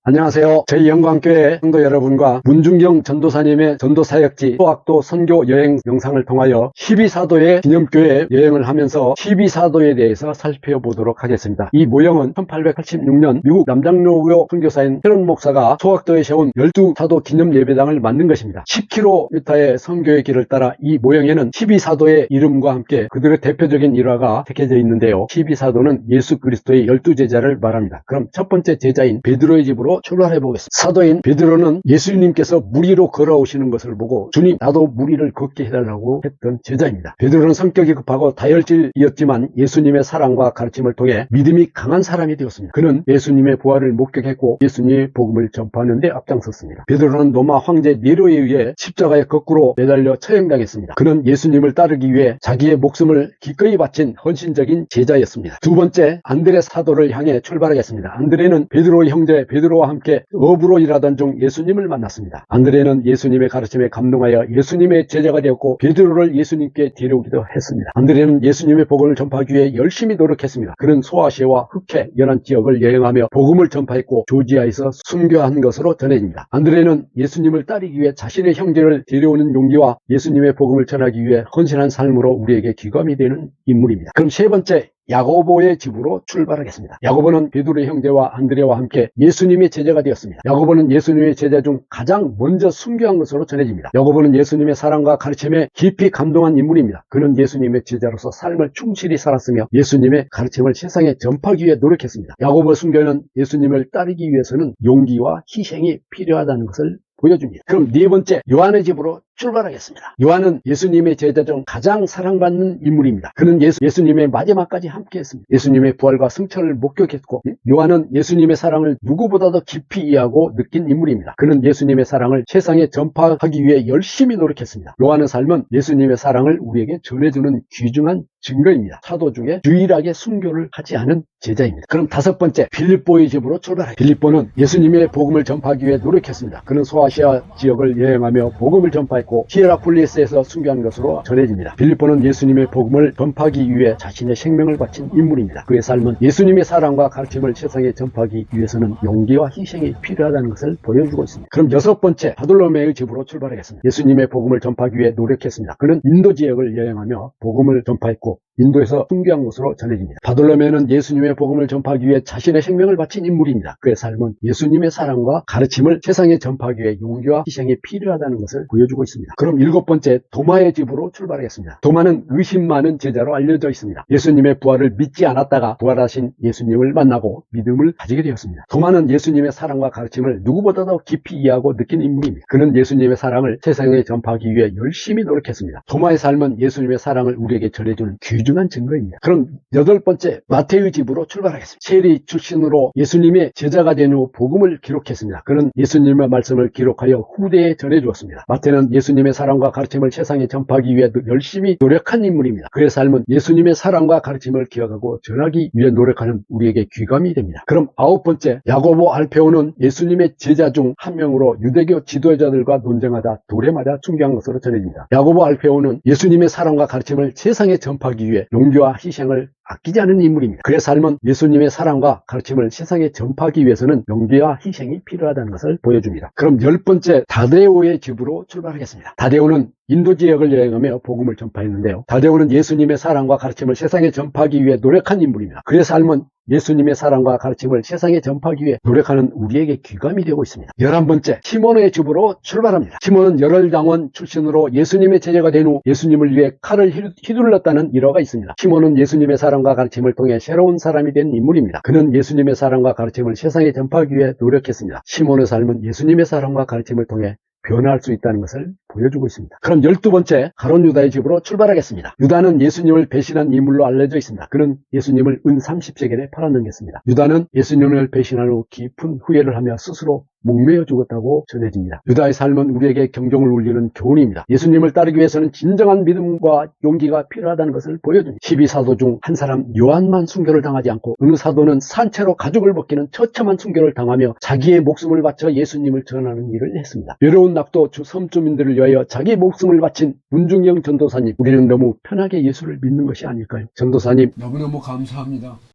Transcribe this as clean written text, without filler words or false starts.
안녕하세요. 저희 영광교회 성도 여러분과 문중경 전도사님의 전도사역지 소학도 선교 여행 영상을 통하여 12사도의 기념교회 여행을 하면서 12사도에 대해서 살펴보도록 하겠습니다. 이 모형은 1886년 미국 남장로교 선교사인 헤론 목사가 소학도에 세운 12사도 기념 예배당을 만든 것입니다. 10km의 선교의 길을 따라 이 모형에는 12사도의 이름과 함께 그들의 대표적인 일화가 새겨져 있는데요. 12사도는 예수 그리스도의 12제자를 말합니다. 그럼 첫 번째 제자인 베드로의 집으로 출발해 보겠습니다. 사도인 베드로는 예수님께서 물 위로 걸어오시는 것을 보고 주님 나도 물 위를 걷게 해달라고 했던 제자입니다. 베드로는 성격이 급하고 다혈질이었지만 예수님의 사랑과 가르침을 통해 믿음이 강한 사람이 되었습니다. 그는 예수님의 부활을 목격했고 예수님의 복음을 전파하는 데 앞장섰습니다. 베드로는 로마 황제 네로에 의해 십자가에 거꾸로 매달려 처형당했습니다. 그는 예수님을 따르기 위해 자기의 목숨을 기꺼이 바친 헌신적인 제자였습니다. 두 번째, 안드레 사도를 향해 출발하겠습니다. 안드레는 베드로의 형제 베드로와 함께 어부로 일하던 중 예수님을 만났습니다. 안드레는 예수님의 가르침에 감동하여 예수님의 제자가 되었고 베드로를 예수님께 데려오기도 했습니다. 안드레는 예수님의 복음을 전파하기 위해 열심히 노력했습니다. 그는 소아시아와 흑해 연안 지역을 여행하며 복음을 전파했고 조지아에서 순교한 것으로 전해집니다. 안드레는 예수님을 따르기 위해 자신의 형제를 데려오는 용기와 예수님의 복음을 전하기 위해 헌신한 삶으로 우리에게 귀감이 되는 인물입니다. 그럼 세 번째, 야고보의 집으로 출발하겠습니다. 야고보는 베드로의 형제와 안드레와 함께 예수님의 제자가 되었습니다. 야고보는 예수님의 제자 중 가장 먼저 순교한 것으로 전해집니다. 야고보는 예수님의 사랑과 가르침에 깊이 감동한 인물입니다. 그는 예수님의 제자로서 삶을 충실히 살았으며 예수님의 가르침을 세상에 전파하기 위해 노력했습니다. 야고보 순교는 예수님을 따르기 위해서는 용기와 희생이 필요하다는 것을 보여줍니다. 그럼 네 번째, 요한의 집으로 출발하겠습니다. 요한은 예수님의 제자 중 가장 사랑받는 인물입니다. 그는 예수님의 마지막까지 함께했습니다. 예수님의 부활과 승천을 목격했고 요한은 예수님의 사랑을 누구보다도 깊이 이해하고 느낀 인물입니다. 그는 예수님의 사랑을 세상에 전파하기 위해 열심히 노력했습니다. 요한의 삶은 예수님의 사랑을 우리에게 전해주는 귀중한 증거입니다. 사도 중에 유일하게 순교를 하지 않은 제자입니다. 그럼 다섯 번째, 빌립보의 집으로 출발합니다. 빌립보는 예수님의 복음을 전파하기 위해 노력했습니다. 그는 소아시아 지역을 여행하며 복음을 전파했고 히에라폴리스에서 순교한 것으로 전해집니다. 빌립보는 예수님의 복음을 전파하기 위해 자신의 생명을 바친 인물입니다. 그의 삶은 예수님의 사랑과 가르침을 세상에 전파하기 위해서는 용기와 희생이 필요하다는 것을 보여주고 있습니다. 그럼 여섯 번째, 바돌로메의 집으로 출발하겠습니다. 예수님의 복음을 전파하기 위해 노력했습니다. 그는 인도 지역을 여행하며 복음을 전파했고 인도에서 순교한 것으로 전해집니다. 바돌로메는 예수님의 복음을 전파하기 위해 자신의 생명을 바친 인물입니다. 그의 삶은 예수님의 사랑과 가르침을 세상에 전파하기 위해 용기와 희생이 필요하다는 것을 보여주고 있습니다. 그럼 일곱 번째, 도마의 집으로 출발하겠습니다. 도마는 의심 많은 제자로 알려져 있습니다. 예수님의 부활을 믿지 않았다가 부활하신 예수님을 만나고 믿음을 가지게 되었습니다. 도마는 예수님의 사랑과 가르침을 누구보다도 깊이 이해하고 느낀 인물입니다. 그는 예수님의 사랑을 세상에 전파하기 위해 열심히 노력했습니다. 도마의 삶은 예수님의 사랑을 우리에게 전해주는 귀중한 증거입니다. 그럼 여덟 번째, 마태의 집으로 출발하겠습니다. 세리 출신으로 예수님의 제자가 된 후 복음을 기록했습니다. 그는 예수님의 말씀을 기록하여 후대에 전해주었습니다. 마태는 예수님의 사랑과 가르침을 세상에 전파하기 위해 열심히 노력한 인물입니다. 그의 삶은 예수님의 사랑과 가르침을 기억하고 전하기 위해 노력하는 우리에게 귀감이 됩니다. 그럼 아홉 번째, 야고보 알페오는 예수님의 제자 중 한 명으로 유대교 지도자들과 논쟁하다 돌에 맞아 순교한 것으로 전해집니다. 야고보 알페오는 예수님의 사랑과 가르침을 세상에 전파하기 위해 용기와 희생을 아끼지 않은 인물입니다. 그의 삶은 예수님의 사랑과 가르침을 세상에 전파하기 위해서는 용기와 희생이 필요하다는 것을 보여줍니다. 그럼 열 번째, 다데오의 집으로 출발하겠습니다. 다데오는 인도 지역을 여행하며 복음을 전파했는데요. 다데오는 예수님의 사랑과 가르침을 세상에 전파하기 위해 노력한 인물입니다. 그의 삶은 예수님의 사랑과 가르침을 세상에 전파하기 위해 노력하는 우리에게 귀감이 되고 있습니다. 11번째, 시몬의 집으로 출발합니다. 시몬은 열혈당원 출신으로 예수님의 제자가 된 후 예수님을 위해 칼을 휘둘렀다는 일화가 있습니다. 시몬은 예수님의 사랑과 가르침을 통해 새로운 사람이 된 인물입니다. 그는 예수님의 사랑과 가르침을 세상에 전파하기 위해 노력했습니다. 시몬의 삶은 예수님의 사랑과 가르침을 통해 변화할 수 있다는 것을 보여주고 있습니다. 그럼 12번째, 가룟 유다의 집으로 출발하겠습니다. 유다는 예수님을 배신한 인물로 알려져 있습니다. 그는 예수님을 은 30세겔에 팔아넘겼습니다. 유다는 예수님을 배신한 후 깊은 후회를 하며 스스로 목매어 죽었다고 전해집니다. 유다의 삶은 우리에게 경종을 울리는 교훈입니다. 예수님을 따르기 위해서는 진정한 믿음과 용기가 필요하다는 것을 보여줍니다. 12사도 중 한 사람 요한만 순교를 당하지 않고 어느 사도는 산채로 가죽을 벗기는 처참한 순교를 당하며 자기의 목숨을 바쳐 예수님을 전하는 일을 했습니다. 외로운 낙도 섬 주민들을 위하여 자기 목숨을 바친 문중경 전도사님, 우리는 너무 편하게 예수를 믿는 것이 아닐까요? 전도사님 너무너무 감사합니다.